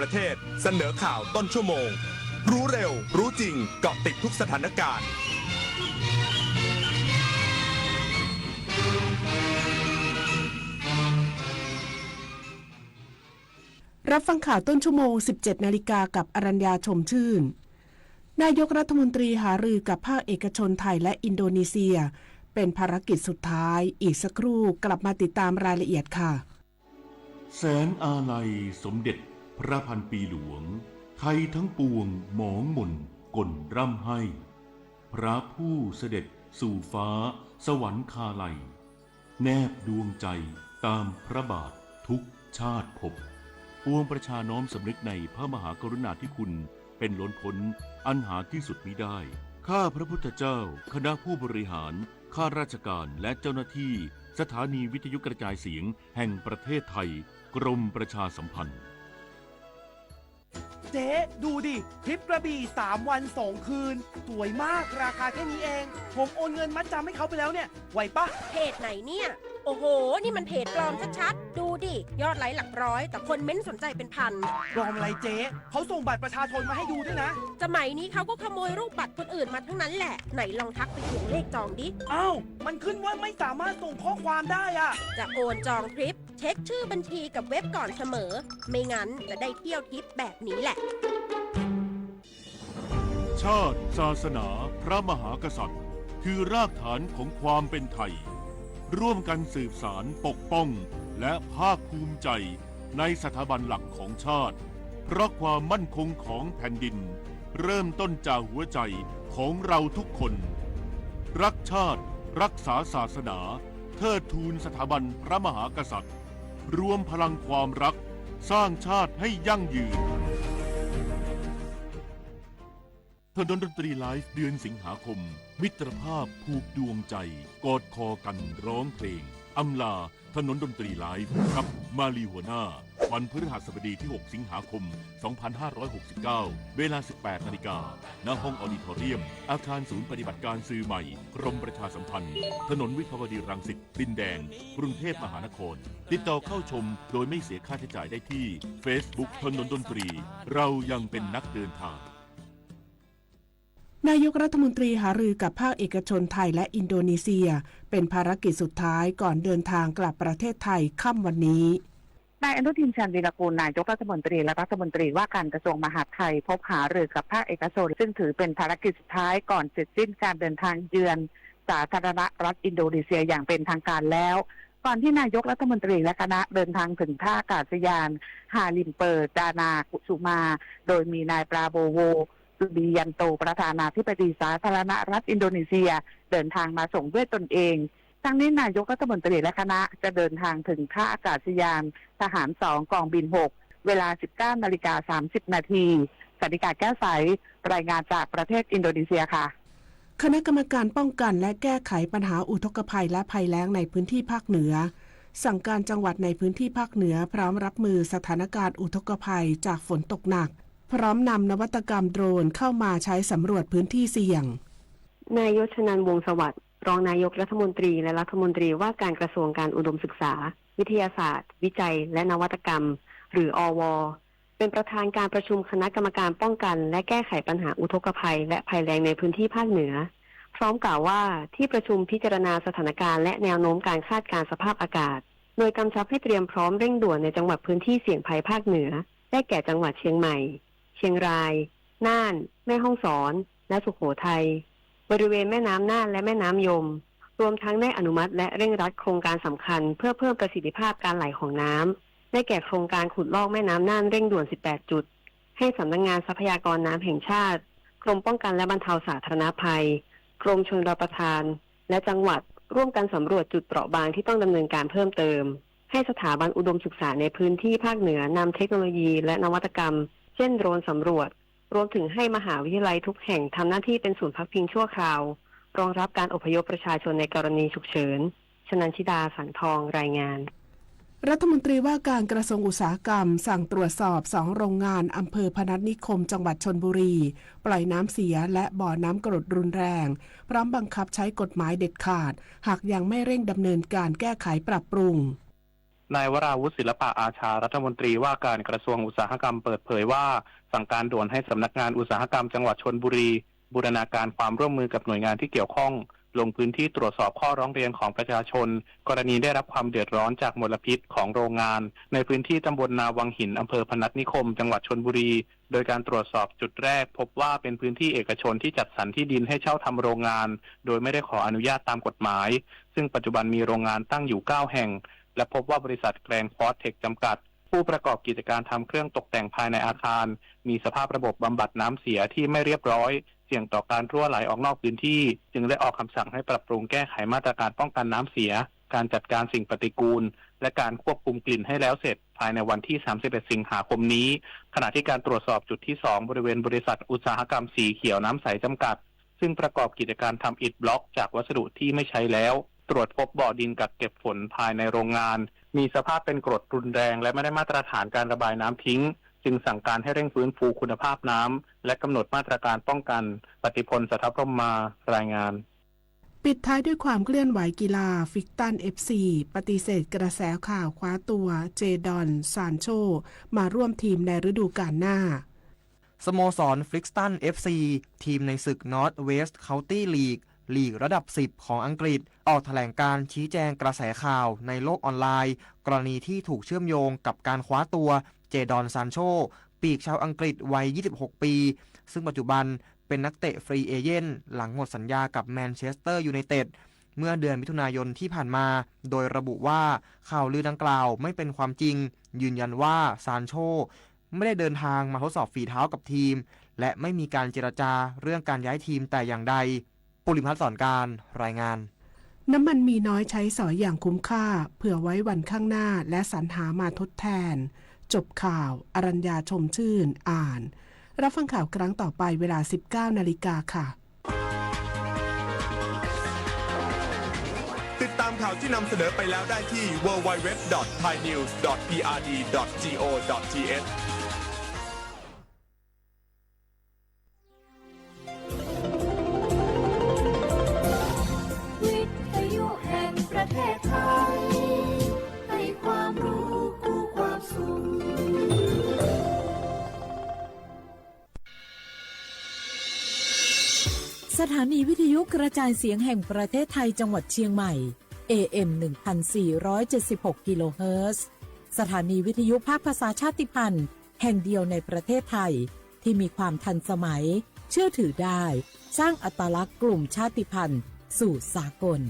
ประเทศเสนอข่าวต้นชั่วโมงรู้เร็วรู้จริงเกาะติดทุกสถานการณ์รับฟังข่าวต้นชั่วโมง 17 นาฬิกากับอรัญญาชมชื่นนายกรัฐมนตรีหารือกับภาคเอกชนไทยและอินโดนีเซียเป็นภารกิจสุดท้ายอีกสักครู่กลับมาติดตามรายละเอียดค่ะแสนอาลัยสมเด็จพระพันปีหลวงไทยทั้งปวงหมองหม่นก่นร่ำให้พระผู้เสด็จสู่ฟ้าสวรรคาลัยแนบดวงใจตามพระบาททุกชาติภพปวงประชาน้อมสำนึกในพระมหากรุณาธิคุณเป็นล้นพ้นอันหาที่สุดมิได้ข้าพระพุทธเจ้าคณะผู้บริหารข้าราชการและเจ้าหน้าที่สถานีวิทยุกระจายเสียงแห่งประเทศไทยกรมประชาสัมพันธ์เจ๊ดูดิทริปกระบี่3 วัน 2 คืนสวยมากราคาแค่นี้เองผมโอนเงินมัดจำให้เขาไปแล้วเนี่ยไหวปะเพจไหนเนี่ยโอ้โหนี่มันเพจปลอมชัดๆดูดิยอดไลค์หลักร้อยแต่คนเม้นสนใจเป็นพันปลอมอะไรเจ๊เขาส่งบัตรประชาชนมาให้ดูด้วยนะสมัยนี้เขาก็ขโมยรูปบัตรคนอื่นมาทั้งนั้นแหละไหนลองทักไปถึงเลขจองดิอ้าวมันขึ้นว่าไม่สามารถส่งข้อความได้อะจะโอนจองทริปเช็คชื่อบัญชีกับเว็บก่อนเสมอไม่งั้นจะได้เที่ยวทริปแบบนี้แหละชาติศาสนาพระมหากษัตริย์คือรากฐานของความเป็นไทยร่วมกันสืบสารปกป้องและภาคภูมิใจในสถาบันหลักของชาติเพราะความมั่นคงของแผ่นดินเริ่มต้นจากหัวใจของเราทุกคนรักชาติรักษาศาสนาเทิดทูนสถาบันพระมหากษัตริย์รวมพลังความรักสร้างชาติให้ยั่งยืนถนนดนตรีไลฟ์เดือนสิงหาคมมิตรภาพผูกดวงใจกอดคอกันร้องเพลงอำลาถนนดนตรีไลฟ์ครับมาลีหัวหน้าวันพฤหัสบดีที่6 สิงหาคม 2569 เวลา 18 นาฬิกาณห้องออดิทอเรียมอาคารศูนย์ปฏิบัติการสื่อใหม่กรมประชาสัมพันธ์ถนนวิภาวดีรังสิตดินแดงกรุงเทพมหานครติดต่อเข้าชมโดยไม่เสียค่าใช้จ่ายได้ที่ Facebook ถนนดนตรีเรายังเป็นนักเดินทางนายกรัฐมนตรีหารือกับภาคเอกชนไทยและอินโดนีเซียเป็นภารกิจสุดท้ายก่อนเดินทางกลับประเทศไทยค่ำวันนี้นายอนุทินชาญวีรกูลนายกรัฐมนตรีและรัฐมนตรีว่าการกระทรวงมหาดไทยพบหารือกับภาคเอกชนซึ่งถือเป็นภารกิจสุดท้ายก่อนเสร็จสิ้นการเดินทางเยือนสาธารณรัฐอินโดนีเซียอย่างเป็นทางการแล้วก่อนที่นายกรัฐมนตรีและคณะเดินทางถึงท่าอากาศยานฮาลิมเปอร์ดานากุสุมาโดยมีนายปราโบโวสุบิยันโตประธานาธิบดีสาธารณรัฐอินโดนีเซียเดินทางมาส่งด้วยตนเองทั้งนี้นายกรัฐมนตรีและคณะจะเดินทางถึงท่าอากาศยานทหาร2กองบิน6เวลา 19:30 นาทีสติกาแก้วใสรายงานจากประเทศอินโดนีเซียค่ะคณะกรรมการป้องกันและแก้ไขปัญหาอุทกภัยและภัยแล้งในพื้นที่ภาคเหนือสั่งการจังหวัดในพื้นที่ภาคเหนือพร้อมรับมือสถานการณ์อุทกภัยจากฝนตกหนักพร้อมนำนวัตกรรมโดรนเข้ามาใช้สำรวจพื้นที่เสี่ยงนายยศนันท์วงศ์สวัสดิ์รองนายกรัฐมนตรีและรัฐมนตรีว่าการกระทรวงการอุดมศึกษาวิทยาศาสตร์วิจัยและนวัตกรรมหรืออว.เป็นประธานการประชุมคณะกรรมการป้องกันและแก้ไขปัญหาอุทกภัยและภัยแล้งในพื้นที่ภาคเหนือพร้อมกล่าวว่าที่ประชุมพิจารณาสถานการณ์และแนวโน้มการคาดการณ์สภาพอากาศโดยกำชับให้เตรียมพร้อมเร่งด่วนในจังหวัดพื้นที่เสี่ยงภัยภาคเหนือได้แก่จังหวัดเชียงใหม่เชียงรายน่านแม่ฮ่องสอนและสุโขทัยบริเวณแม่น้ำน่านและแม่น้ำยมรวมทั้งได้อนุมัติและเร่งรัดโครงการสำคัญเพื่อเพิ่มประสิทธิภาพการไหลของน้ำได้แก่โครงการขุดลอกแม่น้ำน่านเร่งด่วน18จุดให้สำนักงานทรัพยากรน้ำแห่งชาติกรมป้องกันและบรรเทาสาธารณภัยกรมชลประทานและจังหวัดร่วมกันสำรวจจุดเปราะบางที่ต้องดำเนินการเพิ่มเติมให้สถาบันอุดมศึกษาในพื้นที่ภาคเหนือนำเทคโนโลยีและนวัตกรรมเช่นโดรนสำรวจรวมถึงให้มหาวิทยาลัยทุกแห่งทำหน้าที่เป็นศูนย์พักพิงชั่วคราวรองรับการอพยพประชาชนในกรณีฉุกเฉินชนันชิดาสังทองรายงานรัฐมนตรีว่าการกระทรวงอุตสาหกรรมสั่งตรวจสอบ2โรงงานอำเภอพนัสนิคมจังหวัดชลบุรีปล่อยน้ำเสียและบ่อน้ำกรดรุนแรงพร้อมบังคับใช้กฎหมายเด็ดขาดหากยังไม่เร่งดำเนินการแก้ไขปรับปรุง นายวราวุฒิศิลปะอาชารัฐมนตรีว่าการกระทรวงอุตสาหกรรมเปิดเผยว่าสั่งการด่วนให้สำนักงานอุตสาหกรรมจังหวัดชลบุรีบูรณาการความร่วมมือกับหน่วยงานที่เกี่ยวข้องลงพื้นที่ตรวจสอบข้อร้องเรียนของประชาชนกรณีได้รับความเดือดร้อนจากมลพิษของโรงงานในพื้นที่ตำบลนาวังหินอำเภอพนัสนิคมจังหวัดชลบุรีโดยการตรวจสอบจุดแรกพบว่าเป็นพื้นที่เอกชนที่จัดสรรที่ดินให้เช่าทำโรงงานโดยไม่ได้ขออนุญาตตามกฎหมายซึ่งปัจจุบันมีโรงงานตั้งอยู่9แห่งและพบว่าบริษัทแกรนด์คอร์สเทคจำกัดผู้ประกอบกิจการทำเครื่องตกแต่งภายในอาคารมีสภาพระบบบำบัดน้ำเสียที่ไม่เรียบร้อยเสี่ยงต่อการรั่วไหลออกนอกพื้นที่จึงได้ออกคำสั่งให้ปรับปรุงแก้ไขมาตรการป้องกันน้ำเสียการจัดการสิ่งปฏิกูลและการควบคุมกลิ่นให้แล้วเสร็จภายในวันที่31สิงหาคมนี้ขณะที่การตรวจสอบจุดที่2บริเวณบริษัทอุตสาหกรรมสีเขียวน้ำใสจำกัดซึ่งประกอบกิจการทำอิฐบล็อกจากวัสดุที่ไม่ใช้แล้วตรวจพบบ่อดินกักเก็บฝนภายในโรงงานมีสภาพเป็นกรดรุนแรงและไม่ได้มาตรฐานการระบายน้ำทิ้งจึงสั่งการให้เร่งฟื้นฟูคุณภาพน้ำและกำหนดมาตรการป้องกันปฏิพลสัทธพรหมารายงานปิดท้ายด้วยความเคลื่อนไหวกีฬาฟิกตัน FC ปฏิเสธกระแสข่าวคว้าตัวเจดอนซานโชมาร่วมทีมในฤดูกาลหน้าสโมสรฟลิกตัน FC ทีมในศึก North West County League ลีกระดับ 10 ของอังกฤษออกแถลงการชี้แจงกระแสข่าวในโลกออนไลน์กรณีที่ถูกเชื่อมโยงกับการคว้าตัวเจดอนซานโชปีกชาวอังกฤษวัย 26 ปี ซึ่งปัจจุบันเป็นนักเตะฟรีเอเจนต์หลังหมดสัญญากับแมนเชสเตอร์ยูไนเต็ดเมื่อเดือนมิถุนายนที่ผ่านมาโดยระบุว่าข่าวลือดังกล่าวไม่เป็นความจริงยืนยันว่าซานโชไม่ได้เดินทางมาทดสอบฝีเท้ากับทีมและไม่มีการเจรจาเรื่องการย้ายทีมแต่อย่างใดปุริพัฒน์สอนการรายงานน้ำมันมีน้อยใช้สอยอย่างคุ้มค่าเผื่อไว้วันข้างหน้าและสรรหามาทดแทนจบข่าวอรัญญาชมชื่นอ่านรับฟังข่าวครั้งต่อไปเวลา 19 นาฬิกาค่ะ ติดตามข่าวที่นำเสนอไปแล้วได้ที่ www.thainews.prd.go.thวิทยุแห่งประเทศไทยให้ความรู้คู่ความสุขสถานีวิทยุกระจายเสียงแห่งประเทศไทยจังหวัดเชียงใหม่ AM 1476 กิโลเฮิรตซ์สถานีวิทยุภาคภาษาชาติพันธุ์แห่งเดียวในประเทศไทยที่มีความทันสมัยเชื่อถือได้สร้างอัตลักษณ์กลุ่มชาติพันธุ์สู่สากล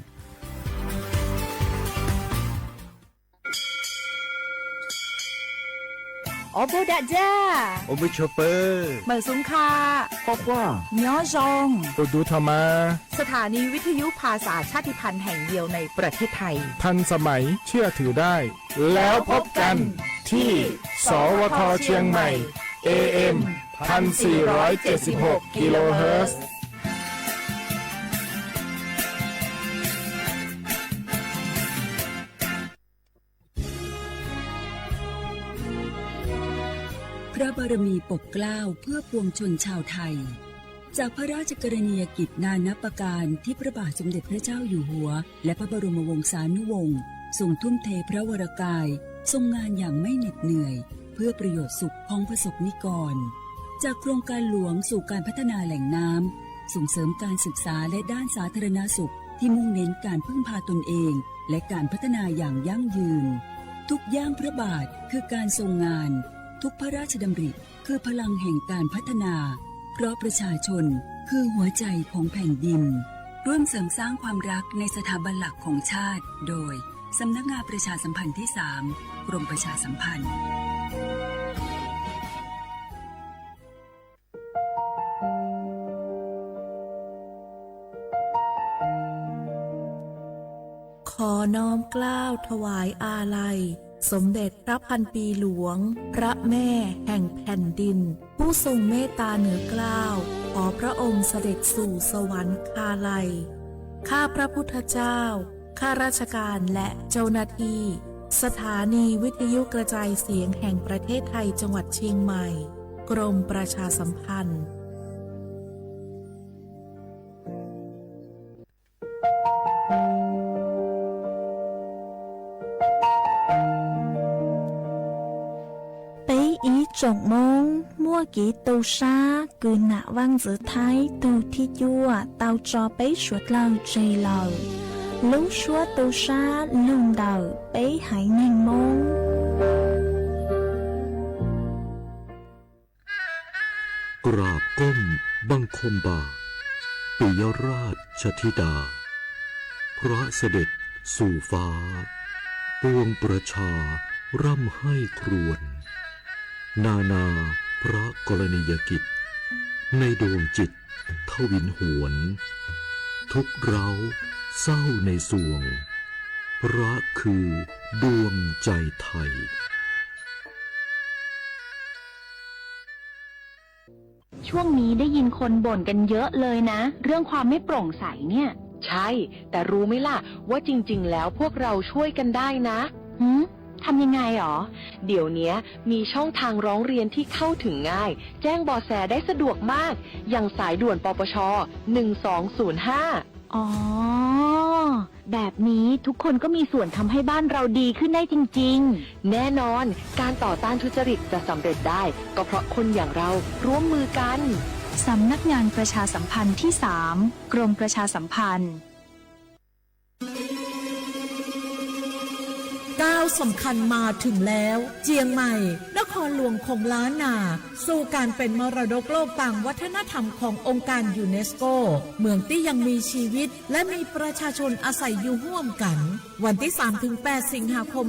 โอบูดาจ้าโอบูชเปอร์เมือสุงคาปอกว่าย้อจงโอดูทามาสถานีวิทยุภาษาชาติพันธุ์แห่งเดียวในประเทศไทยทันสมัยเชื่อถือได้แล้วพบกันที่สวทเชียงใหม่ AM 1476 กิโลเฮิรตซ์พระบารมีปกเกล้าเพื่อปวงชนชาวไทยจากพระราชกรณียกิจนานับประการที่พระบาทสมเด็จพระเจ้าอยู่หัวและพระบรมวงศานุวงศ์ทรงทุ่มเทพระวรกายทรงงานอย่างไม่เหน็ดเหนื่อยเพื่อประโยชน์สุขของประสบนิกรจากโครงการหลวงสู่การพัฒนาแหล่งน้ำส่งเสริมการศึกษาและด้านสาธารณสุขที่มุ่งเน้นการพึ่งพาตนเองและการพัฒนาอย่างยั่งยืนทุกย่างพระบาทคือการทรงงานทุกพระราชดำริคือพลังแห่งการพัฒนาเพราะประชาชนคือหัวใจของแผ่นดินร่วมเสริมสร้างความรักในสถาบันหลักของชาติโดยสำนักงานประชาสัมพันธ์ที่ 3 กรมประชาสัมพันธ์ขอน้อมเกล้าถวายอาลัยสมเด็จพระพันปีหลวงพระแม่แห่งแผ่นดินผู้ทรงเมตตาเหนือเกล้าขอพระองค์เสด็จสู่สวรรคาลัยข้าพระพุทธเจ้าข้าราชการและเจ้าหน้าที่สถานีวิทยุกระจายเสียงแห่งประเทศไทยจังหวัดเชียงใหม่กรมประชาสัมพันธ์ Trọng mong mua kỹ tàu xa cứ nạ vang giữa thái tàu thi chua tàu cho bấy suốt lâu chây lâu lúc suốt tàu xa lùng đầu bấy hãy nhanh mong กราบก้มบังคมบาทปิยราชธิดาพระเสด็จสู่ฟ้าปวงประชาร่ำให้ครวญนานาพระกรณียกิจในดวงจิตทวินหวนทุกเร้าเศร้าในสวงพระคือดวงใจไทยช่วงนี้ได้ยินคนบ่นกันเยอะเลยนะเรื่องความไม่โปร่งใสเนี่ยใช่แต่รู้ไหมล่ะว่าจริงๆแล้วพวกเราช่วยกันได้นะทำยังไงหรอเดี๋ยวนี้มีช่องทางร้องเรียนที่เข้าถึงง่ายแจ้งเบาะแสได้สะดวกมากอย่างสายด่วนปปช1205อ๋อแบบนี้ทุกคนก็มีส่วนทำให้บ้านเราดีขึ้นได้จริงๆแน่นอนการต่อต้านทุจริตจะสำเร็จได้ก็เพราะคนอย่างเราร่วมมือกันสำนักงานประชาสัมพันธ์ที่ 3 กรมประชาสัมพันธ์ก้าวสำคัญมาถึงแล้วเจียงใหม่นครหลวงของล้านนาสู่การเป็นมรดกโลกต่างวัฒนธรรมขององค์การยูเนสโกเมืองที่ยังมีชีวิตและมีประชาชนอาศัยอยู่ร่วมกันวันที่ 3-8 สิงหาคม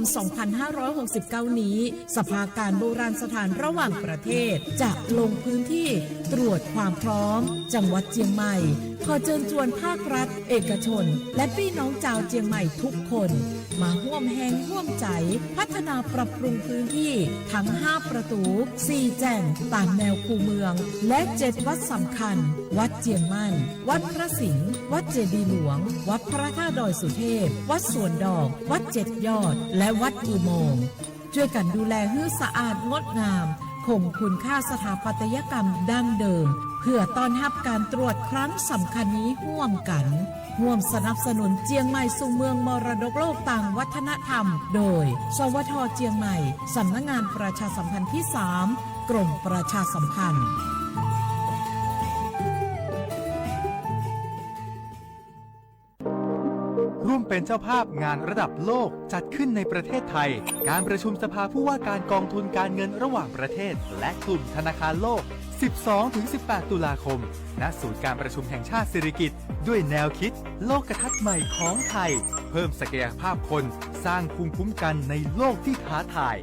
2569 นี้สภาการโบราณสถานระหว่างประเทศจะลงพื้นที่ตรวจความพร้อมจังหวัดเจียงใหม่ขอเชิญชวนภาครัฐเอกชนและพี่น้องชาวเจียงใหม่ทุกคนมาร่วมแรงร่วมใจพัฒนาปรับปรุงพื้นที่ทั้ง5ประตู4แจ่งตามแนวคูเมืองและ7วัดสำคัญวัดเจียงมั่นวัดพระสิงห์วัดเจดีย์หลวงวัดพระธาตุดอยสุเทพวัดสวนดอกวัด7ยอดและวัดอุโมงค์ช่วยกันดูแลให้สะอาดงดงามคงคุณค่าสถาปัตยกรรมดั้งเดิมเพื่อต้อนรับการตรวจครั้งสำคัญนี้ร่วมกันร่วมสนับสนุนเจียงใหม่สู่เมืองมรดกโลกต่างวัฒนธรรมโดยสวท.เจียงใหม่สำนักงานประชาสัมพันธ์ที่ 3 กรมประชาสัมพันธ์ร่วมเป็นเจ้าภาพงานระดับโลกจัดขึ้นในประเทศไทยการประชุมสภาผู้ว่าการกองทุนการเงินระหว่างประเทศและกลุ่มธนาคารโลก 12-18 ตุลาคมณศูนย์การประชุมแห่งชาติสิริกิติ์ด้วยแนวคิดโลกทัศน์ใหม่ของไทยเพิ่มศักยภาพคนสร้างภูมิคุ้มกันในโลกที่ท้าทาย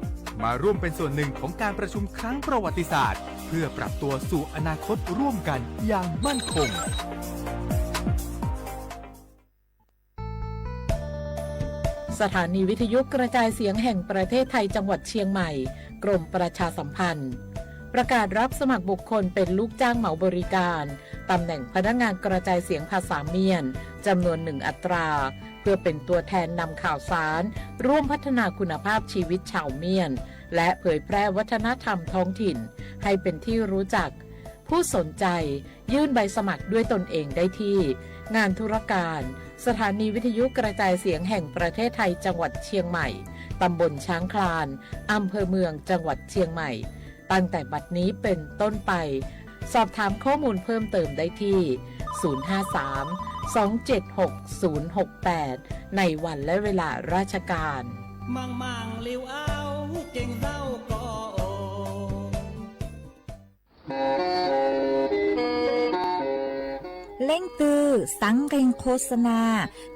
มาร่วมเป็นส่วนหนึ่งของการประชุมครั้งประวัติศาสตร์เพื่อปรับตัวสู่อนาคตร่วมกันอย่างมั่นคงสถานีวิทยุกระจายเสียงแห่งประเทศไทยจังหวัดเชียงใหม่กรมประชาสัมพันธ์ประกาศรับสมัครบุคคลเป็นลูกจ้างเหมาบริการตำแหน่งพนักงานกระจายเสียงภาษาเมียนจำนวน1 อัตราเพื่อเป็นตัวแทนนำข่าวสารร่วมพัฒนาคุณภาพชีวิตชาวเมียนและเผยแพร่วัฒนธรรมท้องถิ่นให้เป็นที่รู้จักผู้สนใจยื่นใบสมัครด้วยตนเองได้ที่งานธุรการสถานีวิทยุกระจายเสียงแห่งประเทศไทยจังหวัดเชียงใหม่ตำบลช้างคลานอำเภอเมืองจังหวัดเชียงใหม่ตั้งแต่บัดนี้เป็นต้นไปสอบถามข้อมูลเพิ่มเติมได้ที่053-276-068ในวันและเวลาราชการมังลิวเอาเก่งเศร้าก็โอเล่งตือสังเกงโฆษณา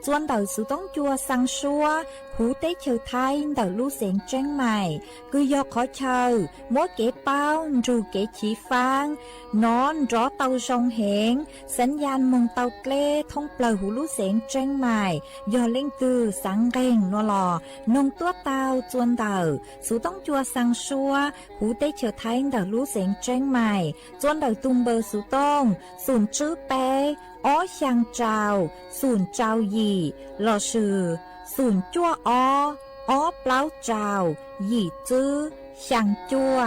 จวนเต่าสุต้องจัวสังชัวหูเต้เชอไทยเต่าลู่เสียงแจ้งใหม่คือยอขอเชอมัวเก๋เป้าจูเก๋ฉีฟางนอนรอเต่าชงเหงสัญญาณมงเต่าเกล้ทงเปล่าหูลู่เสียงแจ้งใหม่ยอเล่งตือสังเกงนัวหล่อนงตัวเต่าจวนเต่าสุต้องจัวสังชัวหูเต้เชอไทยเต่าลู่เสียงแจ้งใหม่จวนเต่าตุงเบอร์สุต้องศูนย์ชื่อเป้อ้อช่างเจ้าศูนย์เจ้าหยี่หล่อชื่อศูนย์จั่วอ้อเปล่าเจ้าหยี่จื้อช่างจั่ว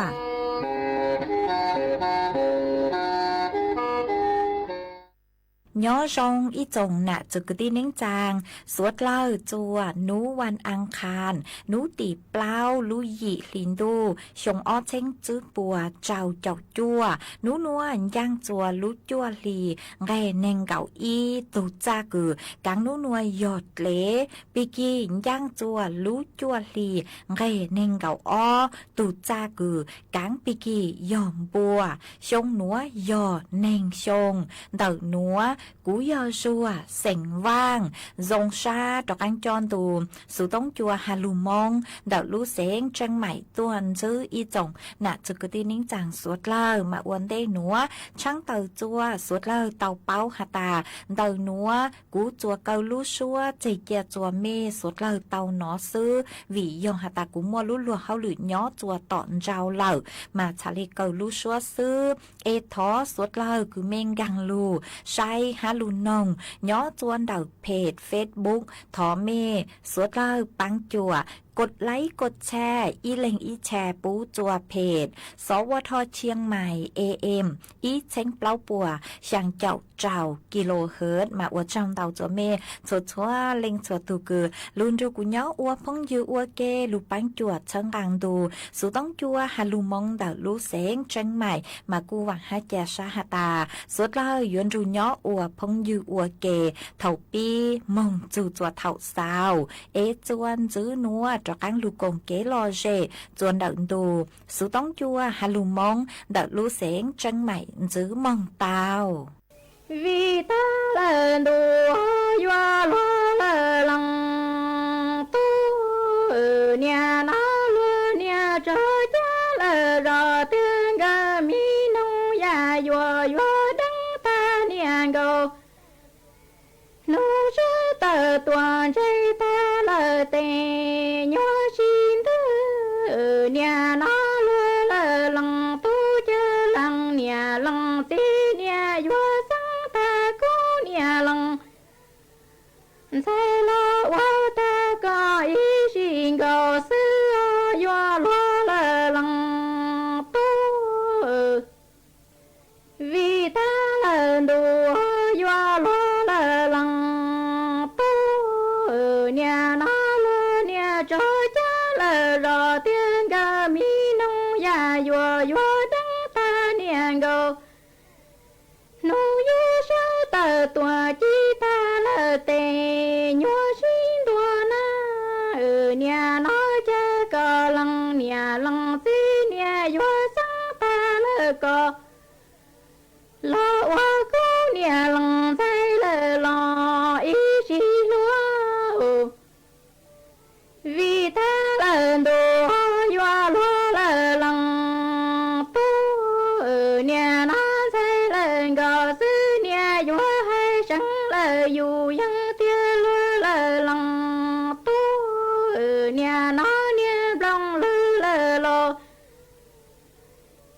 ย้อชงอีจงน่ะจุกตีเน้งจางสวดเล่าจัวนูวันอังคารนูตีเปล่าลุยหยีลินดูชงอ้อเช้งจื้อปัวเจ้าเจ้าจัวนูนัวย่างจัวลุจัวลีไงเน่งเก่าอีตูจ้ากือกังนูนัวหยอดเละปีกี้ย่างจัวลุจัวลีไงเน่งเก่าอ้อตูจ้ากือกังปีกี้ยอมบัวชงนัวหยอดเน่งชงเต่านัวกูยอชัวเส็งว่างจงชาดอกอังจอนตูสุต้องจัวฮาลูมองเต่าลูเสงจังใหม่ตัวนซื้ออีจงน่ะจุกตีนิ่งจางสวดเล่ามาอวนได้หนัวช่างเต่าจัวสวดเล่าเต่าเป้าหาตาเต่านัวกูจัวเกาลูชัวใจเกียจัวเมสวดเล่าเต่าหนอซื้อวียองหาตากูมัวลุลัวเขาหรือย้อจัวตอนเจ้าเล่ามาชาลีเกาลูชัวซื้อเอทอสวดเล่าคือเมงกังลูใช้ฮาลูนงย้อจวนเดาเพจเฟซบุ๊กทอเมสวดเล่าปังจัวกดไลค์กดแชร์อีเล็งอีแชร์ปูจัวเพจสวทเชียงใหม่ AM อีเช้งเปล่าปัวช่างเจ้ากิโลเฮิรตซ์มาอวดจำเตาจัวเมจัวชัวเล็งจัวตูกือลุนดูกุญย้ออวพงยืออวเกลูปังจัวเชิงกังดูสุต้องจัวฮาลูมองเดาลูเสงเชียงใหม่มากูหวังฮาแจชาฮาตาสุดเล่ายวนรูย้ออวพงยืออวเกเถาปีมงจูจัวเถาสาวเอจวนจื้อนัวจกังลูกงเกลอเจจวนเดินดูสุต้องจัวฮาลูมองเดาลูเสงเชียงใหม่จื้อมองเตาvì ta là đồ hoa loa là lòng tu nhà nó luôn nhà cho cha là rõ tiếng gà mi nông ya yo đắng ta nhà go nó sẽ tờ toàn chơi ta là tè nhỏ xin thứ nhà nó luôn là lòng tu chơi lòng nhà lòng tí nhà yo lòng sai lo quá ta có ý xin go xưa do lo là lòng tu vì ta là đồ do lo là lòng tu nhà nó lo nhà cho cha là rõ tiếng gà mi nông ya yo đắng ta nhà go nô yu sa ta tua chi ta la tê nhua xin tua na nhà nó cha cờ lăng nhà lăng xí nhà yu sa ta la cờ lo hoa cô nhà lăng say la lo ý chi lúa vì ta là đồ hoa lúa là lăng tu nhà nó gò xứ nhà vua hay chẳng là dù dân tia lúa là lòng tu nhà nó nhà lòng lư là lo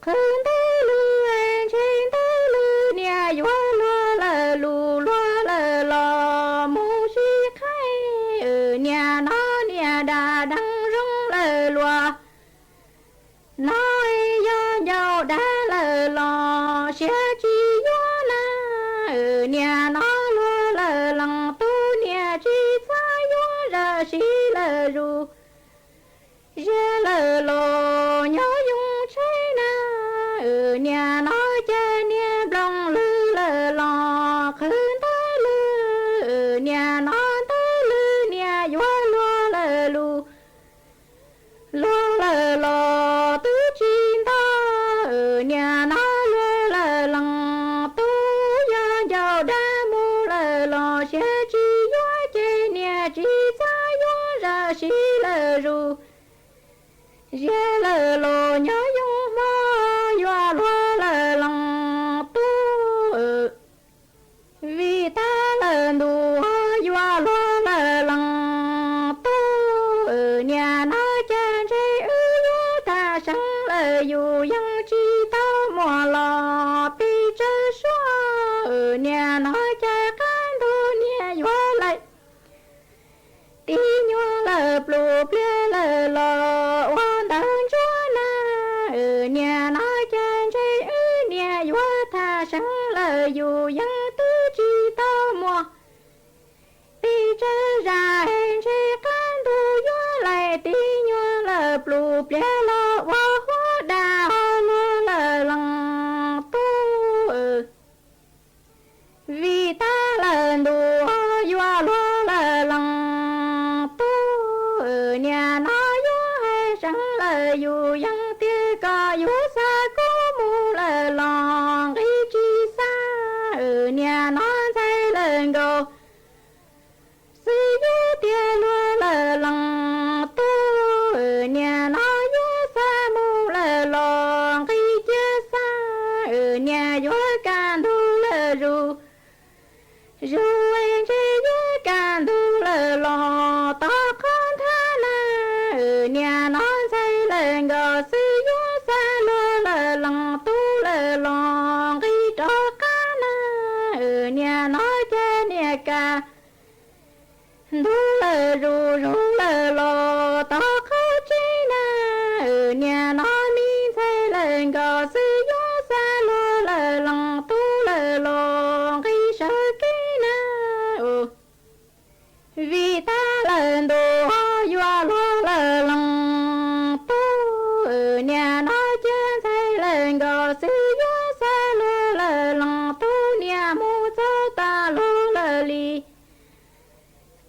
khơi tới lư anh trên tới lư nhà vua lúa là lù lúa là lo mu chi khai nhà nó nhà đà đăng rung là lúa nói do giàu đã là lo sẽ chi nhà nó lo là lòng tu nhà chi xa yo ra chi là ru ra là lo nhớ dung trái na nhà nó cha nhà lòng lư là lo khơi tới lư nhà nó tới lư nhà yo lo là lu lo là lo tứ chi ta nhà nó lo là lòng tu giàu đa mô là lo sẽ chi yo chê nhà chi xa yo ra chi là ru ra là lo nhớ dung mơ yo lo là lòng tu vì ta là đồ yo lo là lòng tu nhà nó cha chê yo ta chẳng là dù dân chi ta mò lo pi chơ xóa nhà nó cha can đồ nhà yo lại tí nhua là blu bia là lo oan đàn chúa na nhà nó cha chê nhà yo ta chẳng là dù dân tư chi ta đu lờ ru ru lờ lò tao khơi chi na ở nhà nói mi thay lần gò sư gió xa lô lờ lòng tu lờ lò khi sợ kí na vì ta lần đồ ho doa lô lờ lòng tu ở nhà nói chân thay lần gò sư gió xa lô lờ lòng tu nhà mu cho ta lô lờ li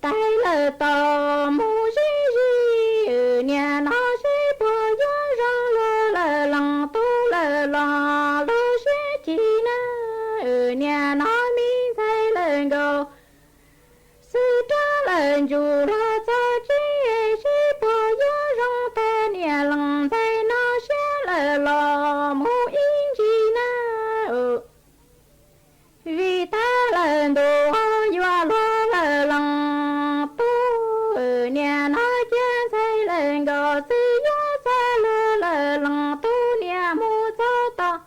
tay lờ tò mu di di ở nhà nó di bùa gió rong lơ lờ lòng tu lờ lò lơ di chi na ở nhà nó mi thay lần gò sư tra lần dù ra cho chi di bùa gió rong ta nhà lòng thay nó sẽ lờ lò mu in chi na vì ta lần đồ doa lo lờ lòng tu ở nhà nó chân thay lần gò sư gió xa lơ lờ lòng tu nhà mu cho to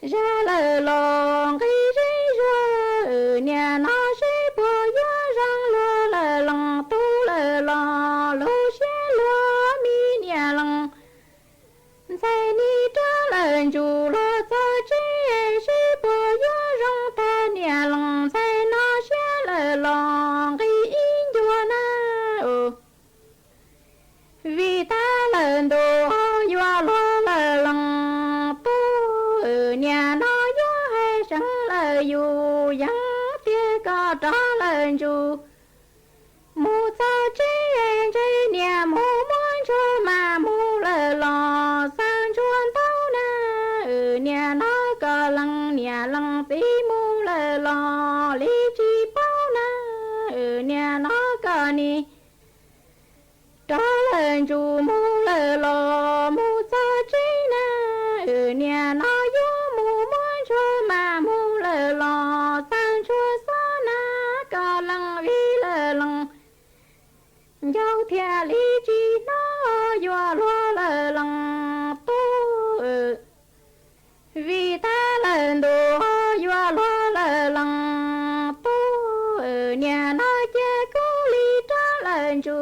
ra lờ lòng khi di rùa ở nhà nó di bùa gió răng lơ lờ lòng tu lờ lò lô xe lúa mi nhà lòng thay ni tra lần dù lo cho chi di bùa gió răng ta nhà lòng thay nó sẽ lờ lòng khi in chùa na vì ta lần đồ doa lo lờ lòng tu ở nhà nó gió hay chẳng lờ dù vắng tia có trả lần dù mu cho chi nhà mu muốn cho mà mu lờ lò sang chuan tao na ở nhà nó có nhà lăng tí mu lờ lò lý chi bao na ở nhà nó có ni trả lần dù mu lờ lò mu cho chi na ở nhà nó gió mu muốn cho mà mu lờ lò sang chua sa na có lăng vi lờ lăng dâu thia lý chi nó doa lo lờ lăng tu vì ta lần đồ doa lo lờ lăng tu ở nhà nó che cố lý trả lần dù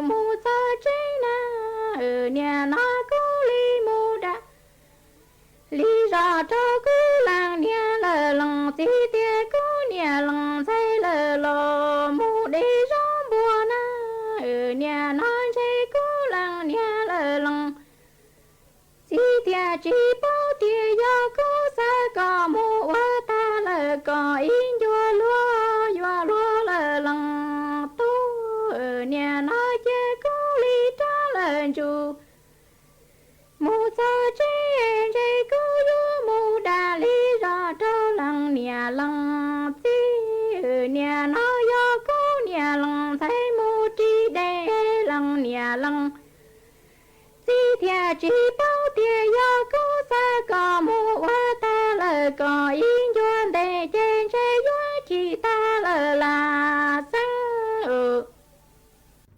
mu cho chi na ở nhà nó cố lý mu đã lý ra cho cứ làng nhà lờ lăng tí tia cố nhà lăng dây lờ lò mu đi gió bùa na ở nhà nó dây cố làng nhà lờ lăng tí tia chỉ bao tia do cố xa có mu ở ta lờ có in doa lúa lờ lăng tu ở nhà nó dây cố lý trả lờ dù mu cho chi dây cố du mu đa lý ra cho lăng nhà lăng tí ở nhà nó do cố nhà lăng thấy mu chi đây lăng nhà lăng tí thia chỉ bao tia do cố xa có mu ở ta lờ có in doan đây trên dây doa chỉ ta lờ là sang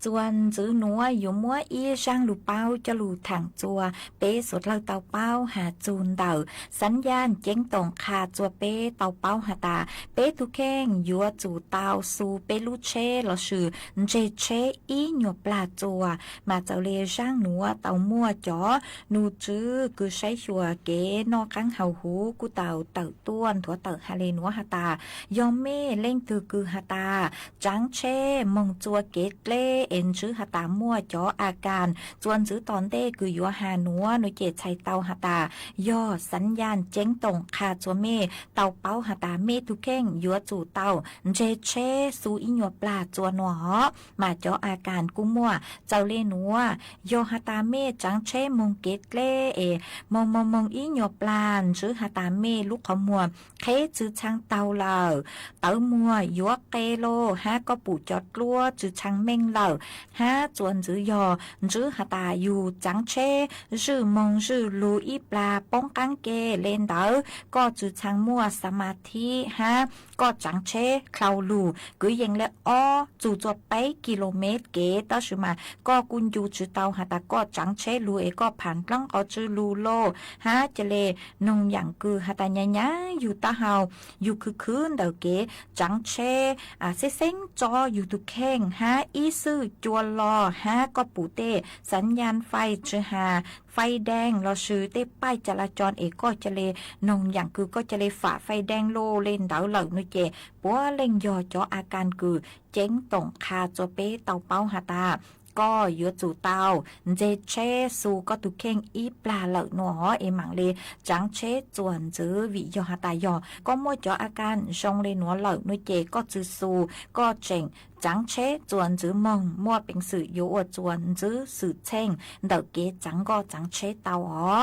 chuan giữ núa yếu múa y sang lù bao cho lù thẳng chùa bế sốt lâu tàu bao hà chun đảo sẵn gian chén tổng khà chùa bế tàu bao hà tà bế thu khen yếu chủ tàu su bế lú chê lò sử chê chê y nhộp là chùa mà cháu lê sang núa tàu mua chó nụ chứ cứ say chùa kế no kháng hào hú của tàu tàu tuôn thua tàu hà lê núa hà tà do mê lên từ cư hà tà trắng chê mong chùa kết lêเอ็นชื่อหาตามั่วจ่ออาการจวนซื้อตอนเต้คือยัวหาหนัวหน่วยเจชัยเตาหาตาย่อสัญญาณเจ้งตรงคาจัวเมเตาเป้าหาตาเมทุเข่งยัวจู่เตาเจเชสูอิญัวปลาจัวหนัวมาจ่ออาการกุ้งมั่วเจ้าเล่หนัวยอหาตาเมจังเชมงเกตเล่มงอิญัวปลาชื่อหาตาเมลูกขมัวเคจื้อช่างเตาเหล่าเตามัวยัวเกโลฮะก็ปู่จอดกลัวจื้อช่างเม่งเหล่า ฮะจวนจือยอจื้อหาตาอยู่จังเชจื้อมงจื้อลูอีปลาป้องกังเกเล่นเดอก็จื้อชังมั่วสมาธิฮะก็จังเชคลาวลูกุยยังและอ้อจู่จวบไปกิโลเมตรเกตอชุมาก็กุนอยู่จื้อเตาหาตาก็จังเชลูเอก็ผ่านลังก็จื้อลูโลฮะจะเลนงอย่างคือหาตาญญาอยู่ตาเฮาอยู่คือคืนเดอเกจังเชเซ็งจออยู่ตุแข้งฮะอีซื่อจัวลอฮะก็ปูเตสัญญาณไฟจื้อหาไฟแดงเราซื้อเต้ป้ายจราจรเอกก็จะเลนงอย่างคือก็จะเลฝ่าไฟแดงโลเล่นเดาเหล่านุเจปัวเล่งยอจออาการคือเจ๊งต่งคาโจเป้เตาเป้าหาตาก็เยอะจู่เตาเจเชสูก็ตุเข่งอีปลาเหล่าหนัวเอหมังเลจังเชจวนจื้อวิยอหาตายอก็มั่วจออาการชงเลหนัวเหล่านุเจก็จื้อสูก็เจ๋งจังเชจวนจื้อมงมั่วเป็นสื่อโยอจวนจื้อสื่อเช่งเดาเกจังก็จังเชเตาอ๋อ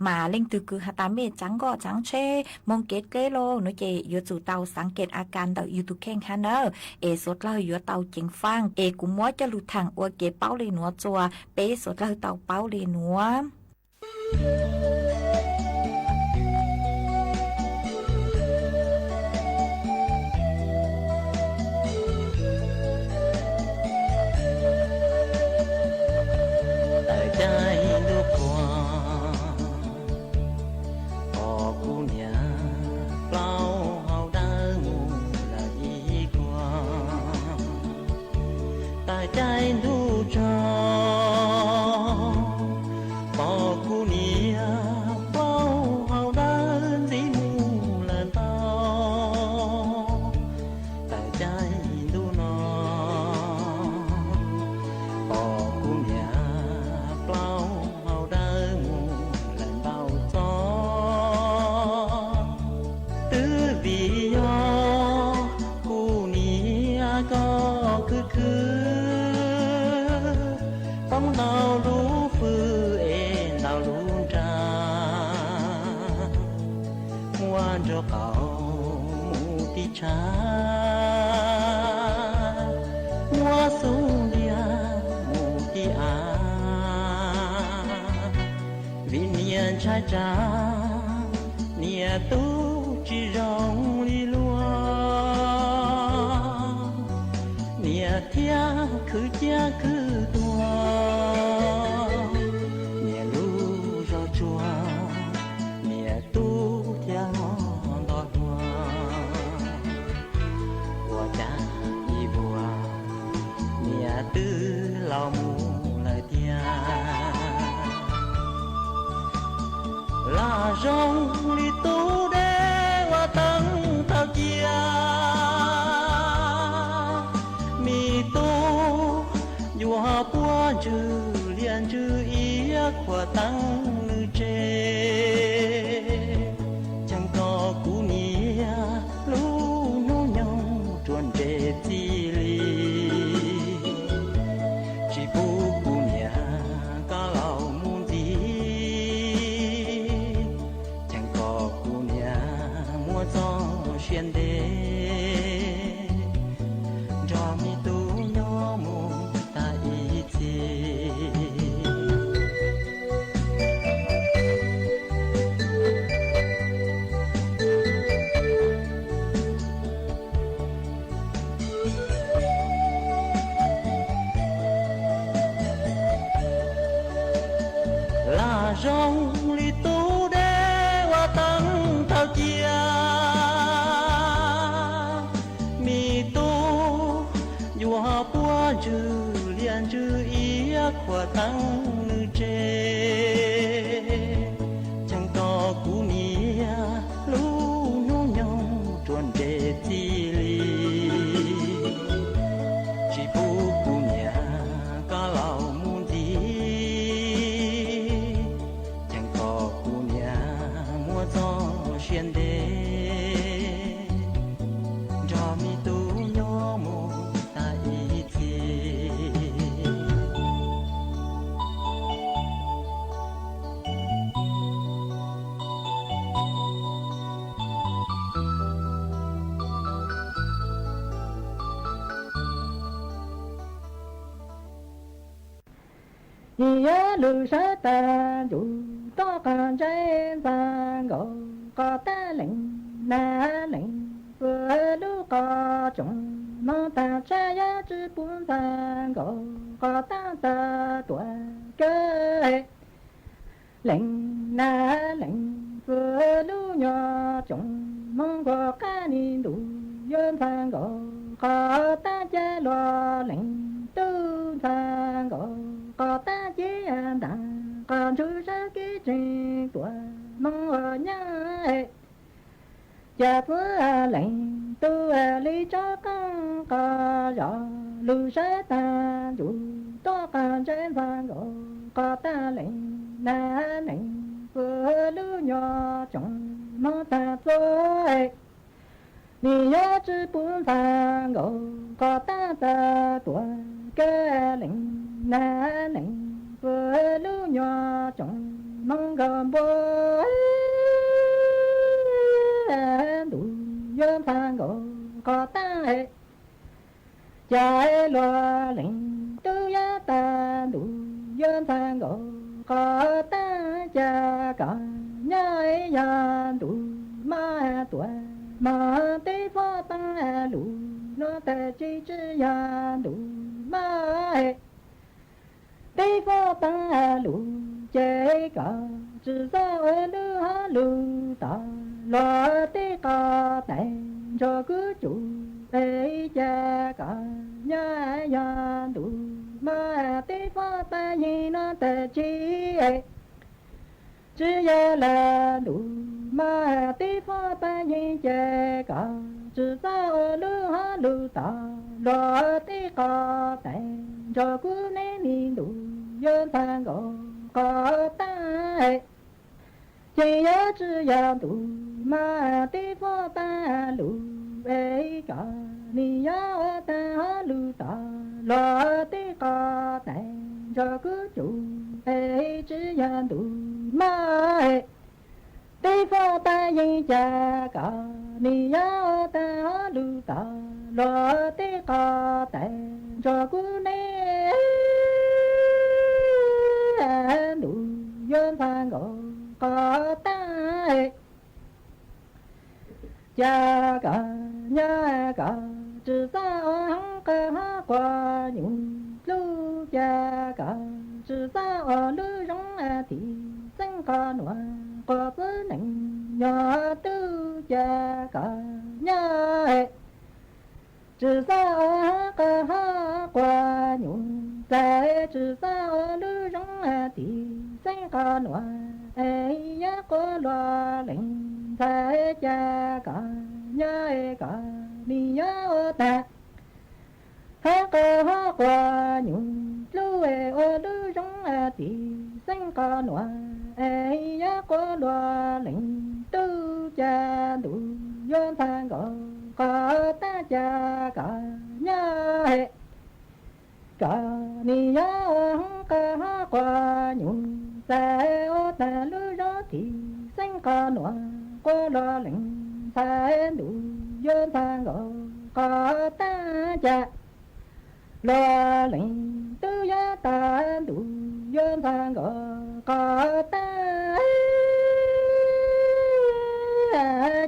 มาเล่งตือคือหาตาเมจังก็จังเชมงเกตเกโลนุเจเยอะจู่เตาสังเกตอาการเดาอยู่ตุเข่งฮะเนอเอสดเล่าเยอะเตาเจ๋งฟังเอกุมั่วจะหลุดทางอวเกเป้าเลยหนัวจัวเป๊สดเลยเตาเป้าเลยหนัวใจลูกควางพอกูเนี่ยเปล่าเฮาได้มูละอีกว่าตายใจดูจอพอกูเนี่ยเปล่าเฮาได้สิมูละตอตายใจดูนอพอกูเนี่ยเปล่าเฮาได้มูและเบาจอตื้อบียอกูเนี่ยก็คือต้องเรารู้ฝือเองเรารู้จามัวเจ้าเก่ามูติชามัวสูงเดียมูติอาวิญญาณชาจาเนี่ยตู้จีรองลีลัวเนี่ยเทียคือเจียคือตัวเนี่ยรู้รอจัวเนี่ยตู้เทียงอนดอดหัวหัวใจอีบัวเนี่ยตื้อเรามูเลยเทียลาจงลีตู้เดว่าตั้งเท่าเจียมีตู้อยู่หาปัวจื้อเลียนจื้ออีขวตั้งลือเจจังก็กูเนี่ยรู้น้องยองจวนเจจีลีจีปูกูเนี่ยก็เหล่ามูนดีจังก็กูเนี่ยมัวจอเชียนเดจอมีตู้ยอมูตาอีจีลาจงลีตู้เดว่าตั้งเท่าเจียมีตู้อยู่หาปัวจื้อเลียนจื้ออีขวตั้งลือเจจังก็กูเนี่ยรู้น้องยองจวนเดจีลีจีปูกูเนี่ยก็เหล่ามูนดีจังก็กูเนี่ยมัวจอเชียนเดจอมีตู้ยอมูตาอีจี nhớ lưu sa ta dù to còn trái vàng gò có ta lệnh na lệnh vừa lúc có chồng mong ta trái giá chữ bốn vàng gò có ta tuổi cơ lệnh na lệnh vừa lúc nhỏ chồng mong có cá ni đủ dân vàng gò có ta cha lo lệnh tư vàng gò có ta chế đàn còn chú sa ký trình tuổi mong ở nhà cha vừa lệnh tu lý cho con có rõ lưu sa ta dù to còn trên vàng gò có ta lệnh na lệnh vừa lưu nhỏ chồng mong ta vui ni nhớ chữ bốn vàng gò có ta tuổi cái lệnh na lệnh vừa lưu nhỏ chồng mong gom bố đủ dân vàng gò có ta hệ trái lo lệnh tư giá ta đủ dân vàng gò có ta cha cả nhai ya đủ ma tuổi mà tế phó tăng lũ nó ta chi chữ ya đủ ma hệ tế phó tăng lũ chế cả chữ sao lư ha lư ta lo tế cả tên cho cứ chủ tế cha cả nhá ya đủ ma tế phó ta gì nó ta chi hệ chữ ya là đủ mà tí phó ta gì chè cả chữ sao lư ha lư ta lo tí có tên cho cứ nên đi đủ dân thang gò có ta chỉ nhớ chữ ya đủ mà tí phó ta lư ấy cả ni nhớ ta lư ta lo tí có tên cho cứ chủ ấy chữ ya đủ mà tế phó ta gì cha cả ni nhớ ta lưu ta lo tế có tên cho cứ nè đủ dân thang gò có ta cha cả nhớ cả chữ sao hắn cơ ha qua nhung lưu cha cả chữ sao lưu giống thì sinh con ngoan có bữa nành nhỏ tư cha cả nhớ chữ sao cơ ha qua nhung tại chữ sao lưu giống thì sinh con ngoan ấy nhớ có lo lệnh tại cha cả nhớ cả đi nhớ ta ha cơ ha qua nhung lưu lưu giống thì sinh con ngoan ấy nhớ có lo lệnh tư cha đủ dân thang gò có ta cha cả nhớ hệ cả ni nhớ cơ ha qua nhung tại ô ta lưu gió thì sinh con ngoan có lo lệnh phải đủ dân thang gò có ta cha lo lệnh tư giá ta đủ dân thang gò có ta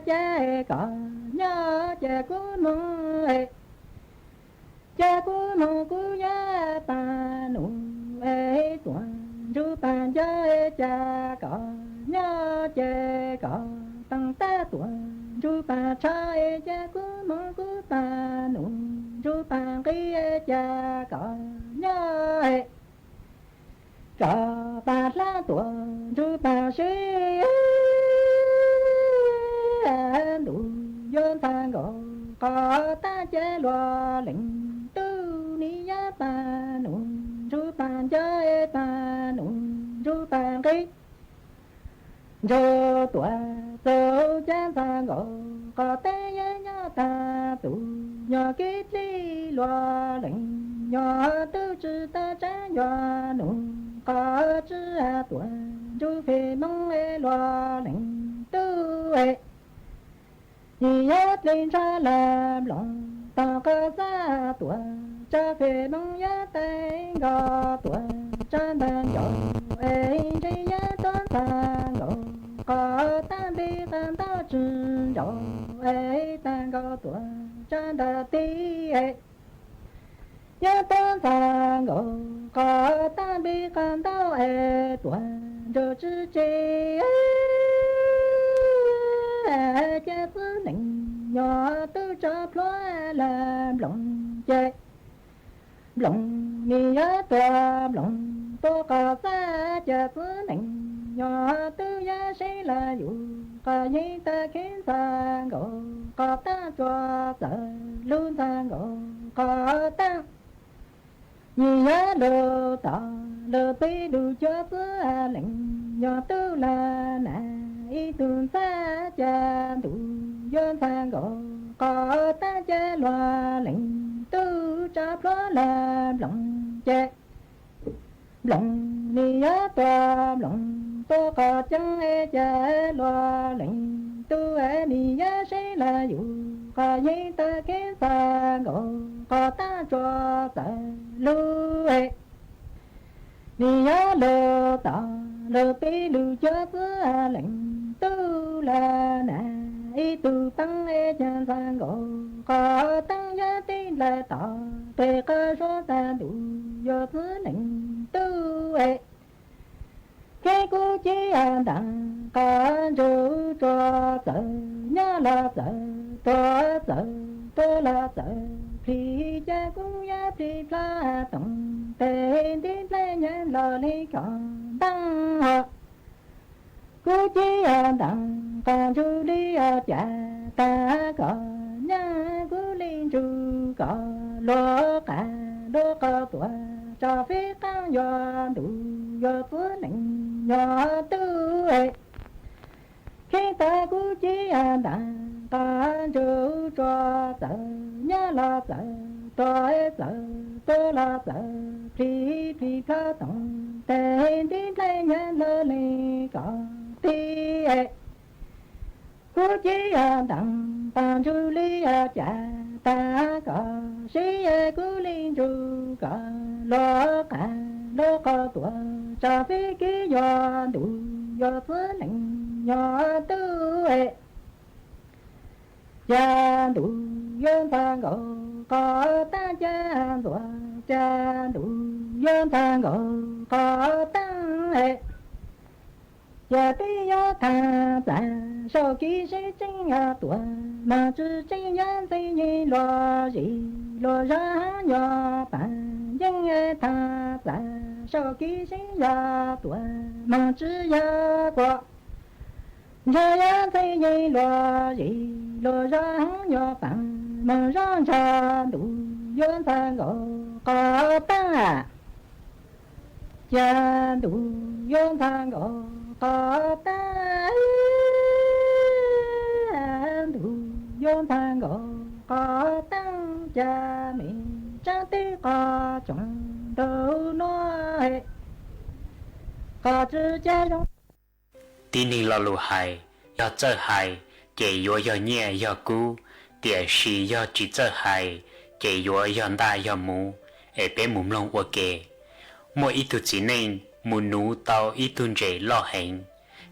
cha cả nhớ cha của nó cha của nó của giá ta nụ ấy toàn chú ta cha cả nhớ cha cả tăng ta toàn chú ta trai cha của nó của ta nụ chú ta kia cha cả nhớ cả ta lá tuần chú ta suy đủ dân thang gò có ta chế lo lệnh tư ni giá ta nụ chú ta chơi ta nụ chú ta cái cho tuổi số cha ta gò có té nhớ ta tụ nhỏ kết ly lo lệnh nhỏ tư chữ ta trái nhỏ nụ có chữ tuổi chú phê mong lo lệnh tư nhị nhất lên ra làm lòng ta có ra tuổi cha phê mong giá tay gò tuổi chân đàn gió ê chỉ ya tôn tàng gỗ có tan đi tan ta chân gió ê tàng gỗ tuần chân đàn tí ê ya tôn tàng gỗ có tan đi tan ta ê tuần rồi chữ chế cha tư nịnh nhỏ tư cho phá làm lòng chê lòng mi á toa lòng tô cà sa cha tư nịnh nhỏ tư ya sẽ là dụ cả nhi ta khiến sang gỗ có ta cho sợ luôn sang gỗ có ta nhi á lô ta lô tí đủ cho tư lệnh nhỏ tư là nà ý tuần xa cha đủ dân sang gỗ có ta cha loa lệnh tư cha phá làm lòng chê lòng ni á toa lòng tô có chẳng e cha loa lệnh tư e ni á sẽ là dụ có nhi ta kế sang gỗ có ta cho ta lưu e ni á lô ta lô tí lưu cho tư lệnh tư là nà ý tư tăng e chân sang gỗ có tăng giá tí là tỏ tuệ cơ số ta đủ do thứ lệnh tư e cái cú chi an đặng có rượu cho sợ nhớ là sợ tôi là sợ thì cha cũng ya thì pha tổng tên tin lên nhân lo lý còn tăng họ cú chi an đặng còn chú đi cha ta có nhớ cú linh chú có lo cả đô có tuổi cho phía cao do đủ do phước nịnh do tư ê khi ta cú chi an đặng ta rượu cho sợ nhớ là sợ tôi là sợ thì pha tổng tên tin lên nhân lơ lì có tí ê cú chi an đặng ta chú lý cha ta có sĩ cú linh chú có lo cả lo có tuổi cho phía kia do đủ do phước lệnh do tư ê cha đủ dân thang gỗ có ta cha tuổi cha đủ dân thang gỗ có tăng ê cha tí do thang ta sau khi sẽ chính tuổi mà chỉ chính nhân thì như lo gì lo ra nhỏ bạn dân tha ta sau khi sinh ra tuổi mà chỉ ra qua ra thì như lo gì lo ra nhỏ bạn mà ra đủ dân thang gỗ có ta cha đủ dân thang gỗ có ta đủ dân thang gỗ có tăng cha mình trang tí có chọn đâu nói có chữ cha trong tin ni lo lu hai do chơi hai kể yo do nhẹ do cú tiệt sĩ do chỉ chơi hai kể yo do đa do mù ở bên mồm lông qua kể mỗi ít tu chỉ nên mù nú tao ít tuần chế lo hành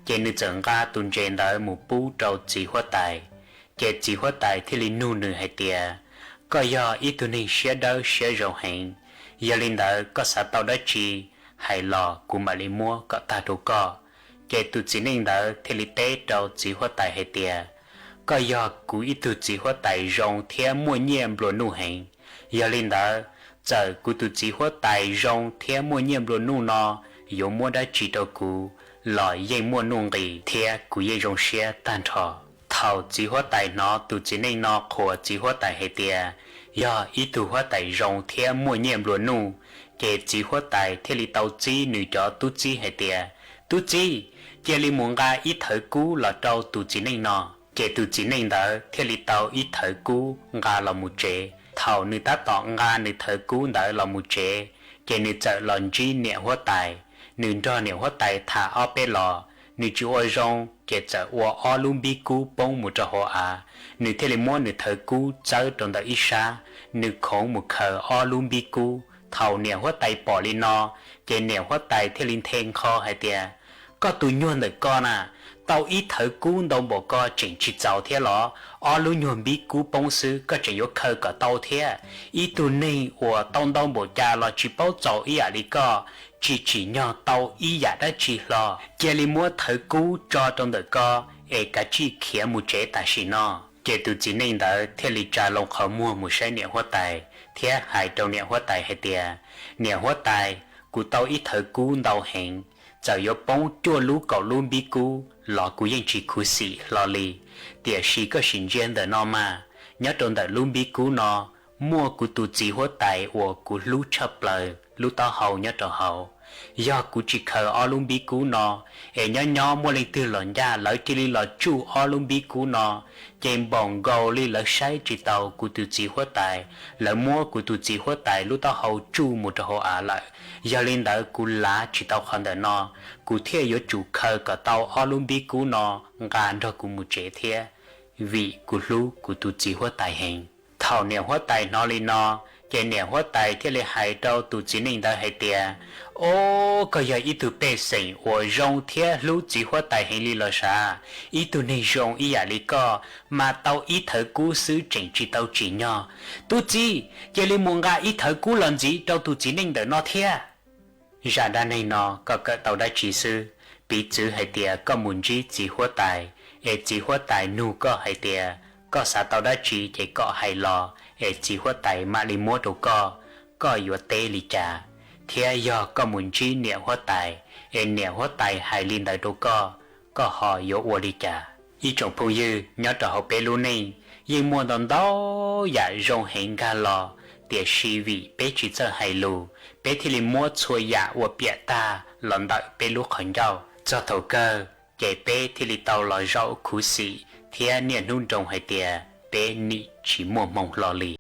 kể nữ chẳng ga tuần chế đỡ mù bú trâu chỉ hóa tài kể chỉ hóa tài thì linh nu nữ hay tiệt có do ít tuần nên sẽ đỡ sẽ rầu hành giờ linh đỡ có xã tao đó chi hay lò của mà linh mua có ta đâu có kể tu chỉ nên đỡ thì linh tế trâu chỉ hóa tài hay tiệt có do của ít tu chỉ hóa tài rong theo mua nhiệm rồi nu hành giờ linh đỡ giờ cụ tu chỉ hóa tài rong theo mua nhiệm rồi nu nó yếu mua đã chỉ đầu cụ loại dây mua nung gì theo cụ dây rong xe tan thọ thầu chỉ hóa tài nó tu chỉ nên nó của chỉ hóa tài hệ tiệt do ít tu hóa tài rong theo mua nhiệm rồi nu kể chỉ hóa tài theo li tàu chi nữ cho tu chi hệ tiệt tu chi kể li muốn ga ít thời cũ là trâu tu chỉ nên nó kể tu chỉ nên đó theo li tàu ít thời cũ ga là một chế thầu nữ ta tỏ nga nữ thời cũ đã là một chế kể nữ trợ lòn chi nhẹ hóa tài nữ cho nhẹ hóa tài thả ở bên lò nữ chú ôi rong kể trợ ua ở luôn bi cũ bông một trò hoa à nữ theo li mua nữ thời cũ chơi trong đó ít xa nữ khổ một khờ ở luôn bi cũ thầu nẻo hóa tay bỏ lên nó chạy nẻo hóa tay theo linh thèn kho hay tiệt có tụi nhuần được con à tao ít thở cú đồng bộ co chỉnh chỉ giàu thế lọ ở lũ nhuần bí cú bông sư có chỉ có khơi cả tao thế ít tụi này của tông đồng bộ cha lo chỉ bao giàu ý à lý co chỉ nhỏ tao ý à đã chỉ lo chỉ li mua thở cú cho trong được co cả chỉ khía một chế ta xí nó chỉ tụi chỉ nên đỡ thế li cha lông khó mua một sai niệm hóa tài thế hai trong niệm hóa tài hay tiệt niệm hóa tài của tao ít thở cú đầu hẹn giờ yo bông chua lú cậu luôn bí cú lọ cú yên chỉ cú xì lọ lì tiệt xì có sinh viên đời nó mà nhớ trong đời luôn bí cú nó mua cú tụ chỉ hóa tài của cú lú chấp lời lú tao hậu nhớ trò hậu do cú chỉ khờ ở luôn bí cú nó nhớ mua lên từ lợn ra lỡ chỉ li lọ chu ở luôn bí cú nó chèn bòn gầu li lỡ sai chỉ tàu cú tụ chỉ hóa tài lỡ mua cú tụ chỉ hóa tài lú tao hậu chu một trò hậu à lại giờ lên đỡ cú lá chỉ tao không đỡ nó cú thiê yếu chủ khờ cả tao ở luôn bí cú nó gan cho cú một chế thiê vì cú lú cú tụ chỉ hóa tài hình thảo nẻo hóa tài nó lên nó cái nẻo hóa tài thiê lệ hai đâu tụ chỉ nên đỡ hai tiề ô có giờ ít tụ bê sinh của rong thiê lú chỉ hóa tài hình li lo sa ít tụ này rong ý à li co mà tao ít thở cú xứ chỉnh chỉ tao chỉ nhỏ tụ chỉ cái li muốn ga ít thở cú làm gì đâu tụ chỉ nên đỡ nó thiê ra đa này nó có cái tàu đã chỉ sư bị chữ hay tiề có muốn gì chỉ hóa tài chỉ hóa tài nu có hay tiề có xã tàu đã chỉ có hay lo chỉ hóa tài mà li mua đồ có yếu tê li trà thế do có muốn chi niệm hóa tài niệm hóa tài hay liên đại đồ có họ yếu uo li trà ý trong phụ dư nhớ trò học bê luôn này nhưng mua đòn đó giả rong hình ga lo để suy vị bê chỉ cho hay lù bê thì li mua chua giả uo bịa ta lần đợi bê lúc khẩn rau cho thầu cơ kể bê thì li tàu lò rau khú xị thế niệm nung trồng hay tiề bê nị chỉ mua mong lo lì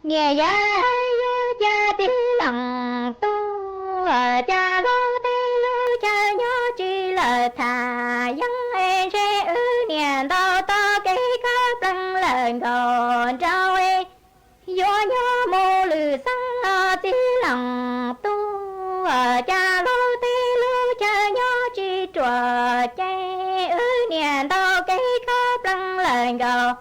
nhà gia yêu cha tí lòng tu cha lô tê lô cha nhớ chỉ là thà dân em sẽ ư nhà tao ta cái cáp lăng lần còn trao em gió nhớ mô lử sang tí lòng tu cha lô tê lô cha nhớ chỉ trò chay ư nhà tao cái cáp lăng lần còn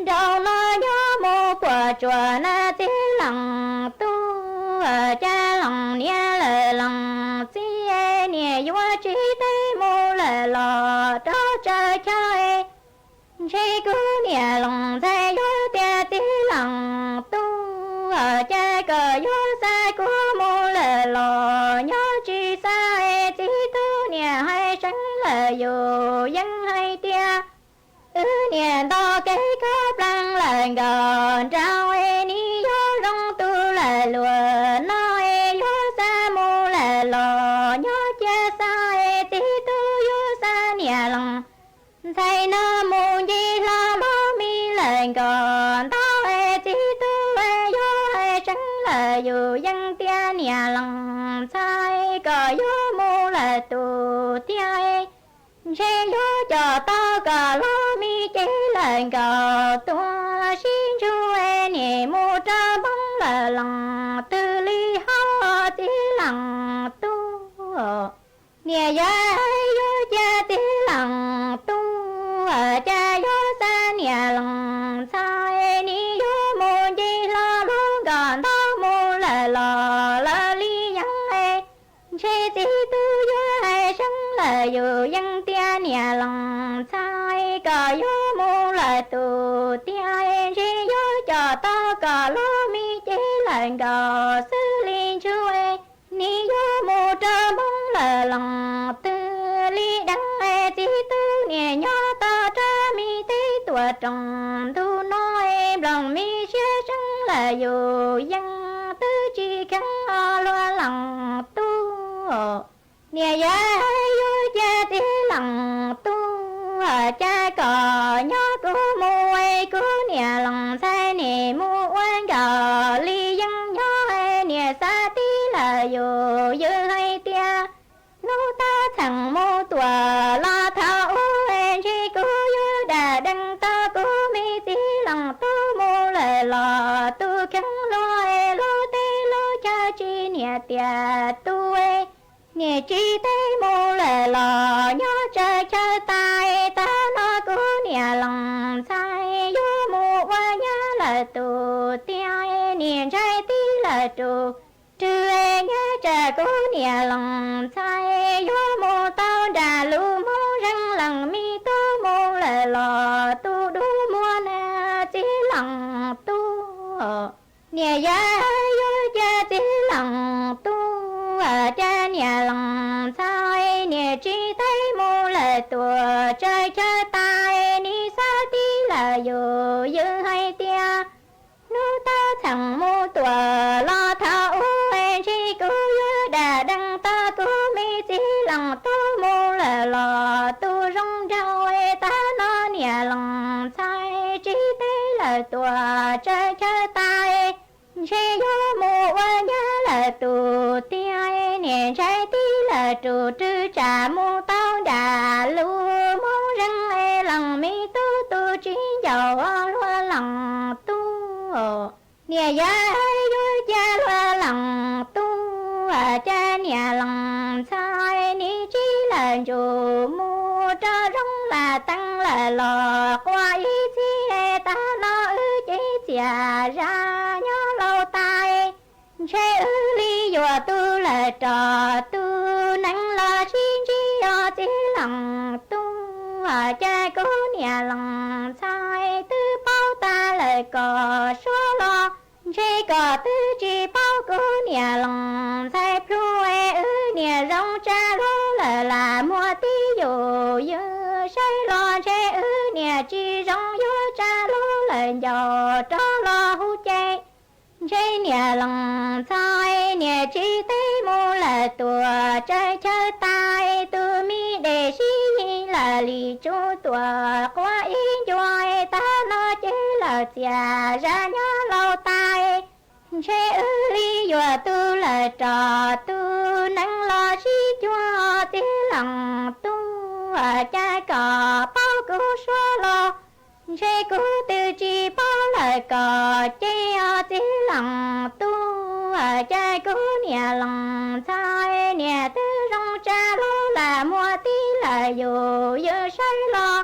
đâu nó nhớ mô của chùa na tí lòng tu cha lòng nia lệ lòng tí nia vô trí tế mô lệ lò đó trời chơi chế cứ nia lòng thế vô tia tí lòng tu cha cờ vô sai của mô lệ lò nhớ trí sai tí tu nia hay tránh lệ dù dân hay tia nhà to cái cáp lăng là gần trao ni gió rong tu là lùa nói gió xa mô là lò nhớ cha sai tí tu gió xa nhà lòng thầy nó mô gì lo bó mi là gần tao tí tu gió trắng là dù dân tia nhà lòng sai cờ gió mô là tù tia chế gió cho ta cả lo mi chế lần cả tua xin chú em nhẹ mô tra bóng là lòng tư ly hao tí lòng tu nhà gia gió cha tí lòng tu cha gió xa nhà lòng sai ni gió mô chế lo lo gần ta mô là lò la ly dân em chế tí tu gió hay sống là dù dân tia nhà lòng sai cờ gió mô là tù tia em chế gió cho ta cờ lo mi chế lần cờ sư liên chú em ni gió mô trơ bóng là lòng tư ly đắng em tí tu nhà nhỏ ta tra mi tế tùa trồng tu nói em lòng mi chế trắng là dù dân tư chi khăn lo lòng tu nhà gia vô cha tí lòng tu cha cò nhớ của mô ấy của nhà lòng sai nè mô oan cò ly dân nhớ nè xa tí là dù dư hay tia nô ta thằng mô tùa lo thảo em chi của dư đà đăng ta của mi tí lòng tu mô lệ lò tu khăn lo lo tê lo cha chi nè tia tu ấy nghe chi tế mô lệ lò nhớ trời chơi tai ta nó của nhà lòng sai vô mô qua nhớ là tù tia niềm trai tí là tù trừ nhớ trời của nhà lòng sai vô mô tao đà lù mô răng lần mi tô mô lệ lò tu đu mua na tí lòng tu nhà gia vô cha tí lòng tu cha nhà lòng sai nhà chi thấy mô là tùa chơi chơi tai ni sa tí là dù dư hay tia nô ta thằng mô tùa lo thảo em chi cứu dư đà đăng ta cứu mi tí lòng tu mô là lò tu rong rau ta nó nhà lòng sai chi tế là tùa chơi chơi tai chế gió mô qua nhớ là tù tia nè trái tí là tù trư trà mô tao đà lưu mô răng lòng mi tu tu trí giàu loa lòng tu nè giá vô cha loa lòng tu cha nhà lòng sai ni trí là dù mô cho rong là tăng là lò qua ý chi ta nó ư chế chà ra nhớ lâu tai chế ư ly dùa tu là trò tu nắng lo xin chi do tí lòng tu cha cố nhà lòng sai tư bao ta lời cò số lo chế cò tư chi bao cố nhà lòng sai pru ư nhà rong cha lô là mua tí dù dư sai lo chế ư nhà chi rong vô cha lô là dò cho lo hu chê chế nhà lòng sai nhà chi tế mô là tùa chơi chơi tai tu mi đề si là lì chú tùa qua ý doai ta nó chế là chà ra nhớ lâu tai che ư li dùa tu là trò tu nắng lo chi chua tí lòng tu cha cò bao cứu xóa lo che cứu tư chi bao lời cò che tí lòng tu cha cứu nhà lòng sai nhà tư rong cha lo là mua tí là dù dơ say lo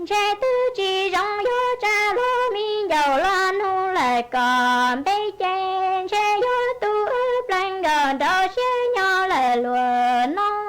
che tư chi rong yo cha lo mi dầu lo nu lời cò bê che che yo tu plan gần đó che nhỏ lời lùa nó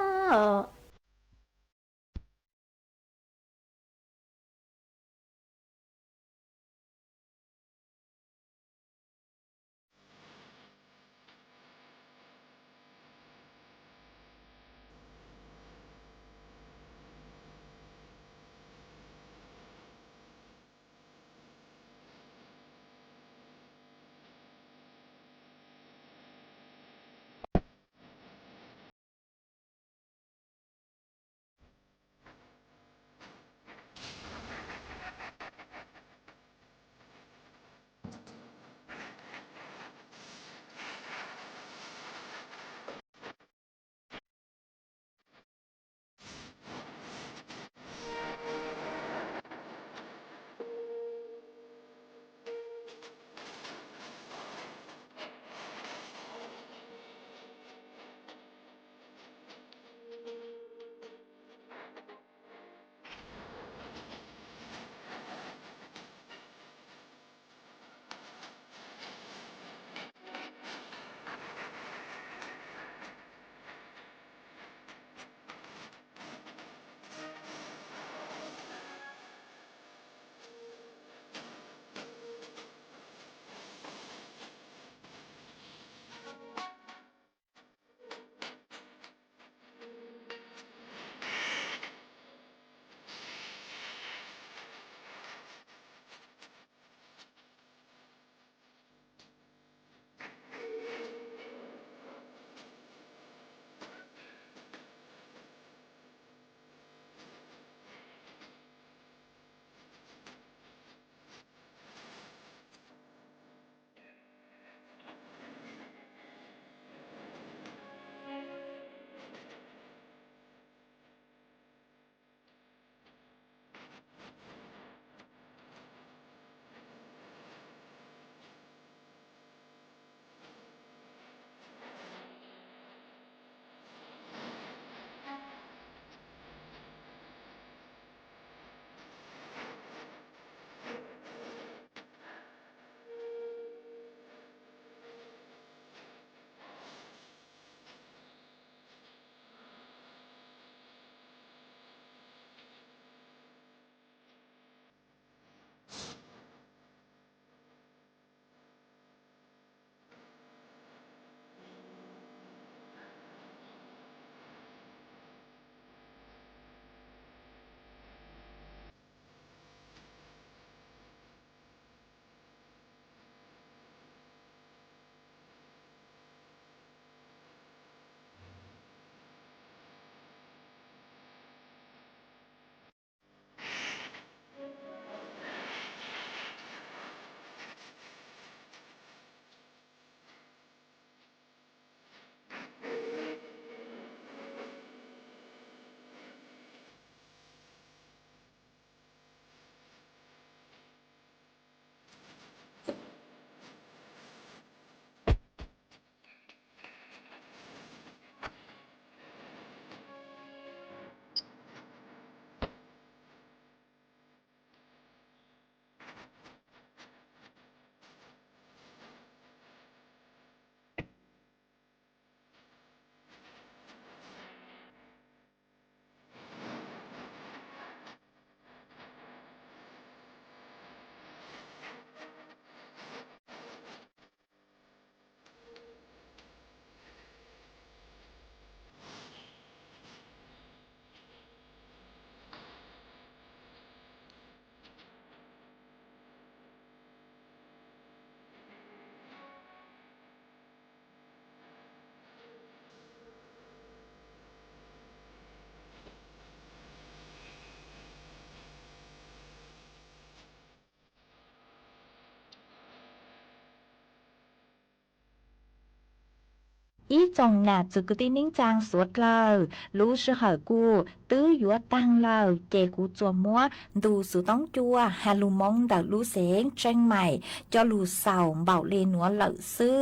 一种呢这个的人讲说了รู้是好กูตื้อยัวตังเราเจกูจัวมัวดูสุต้องจัวฮาลูมงดารู้เสงเจงใหม่จอลูเสาเบาเลนัวเหล่าซื้อ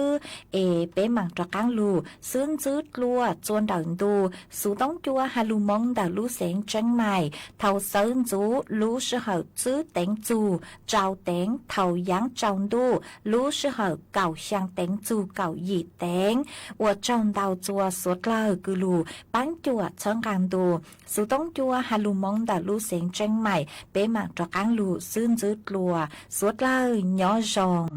เป้หมังตะกังลูซื้อซื้อกลัวจวนดังดูสุต้องจัวฮาลูมงดารู้เสงเจงใหม่เท่าซื้อจูรู้是好ซื้อเต็งจูเจ้าเต็งเท่ายังเจ้าดูรู้是好เก่าช่างเต็งจูเก่าหยีเต็งว่าเจ้าดาวจัวสวดเลอกือลูปังจัวเชิงการดูสุต้องจัวฮาลูมงดารู้เสียงเจงใหม่เป้หมักตะกังลูซื่นจืดกลัวสวดเลยย่อจอง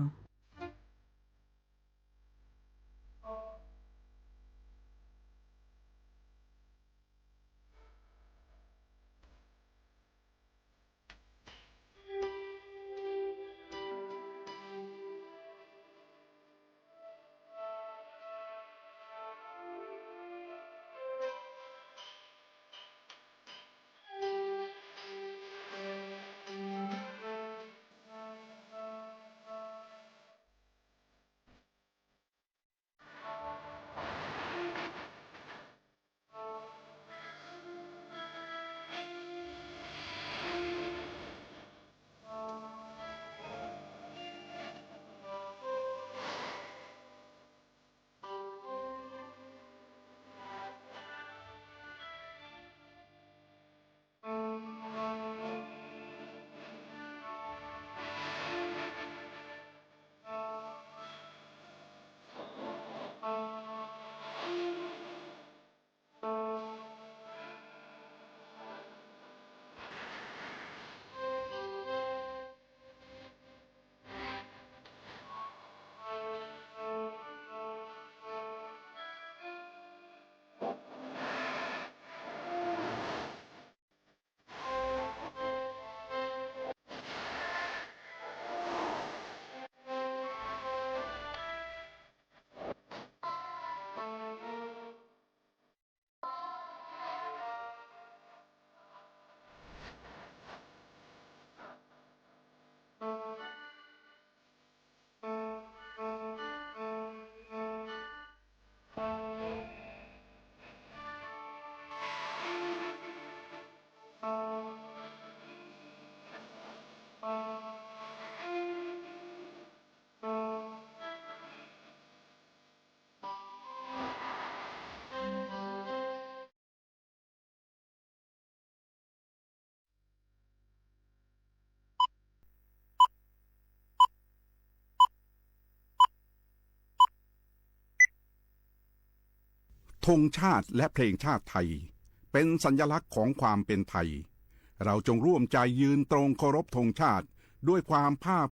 ธงชาติและเพลงชาติไทยเป็นสัญลักษณ์ของความเป็นไทยเราจงร่วมใจยืนตรงเคารพธงชาติด้วยความภาค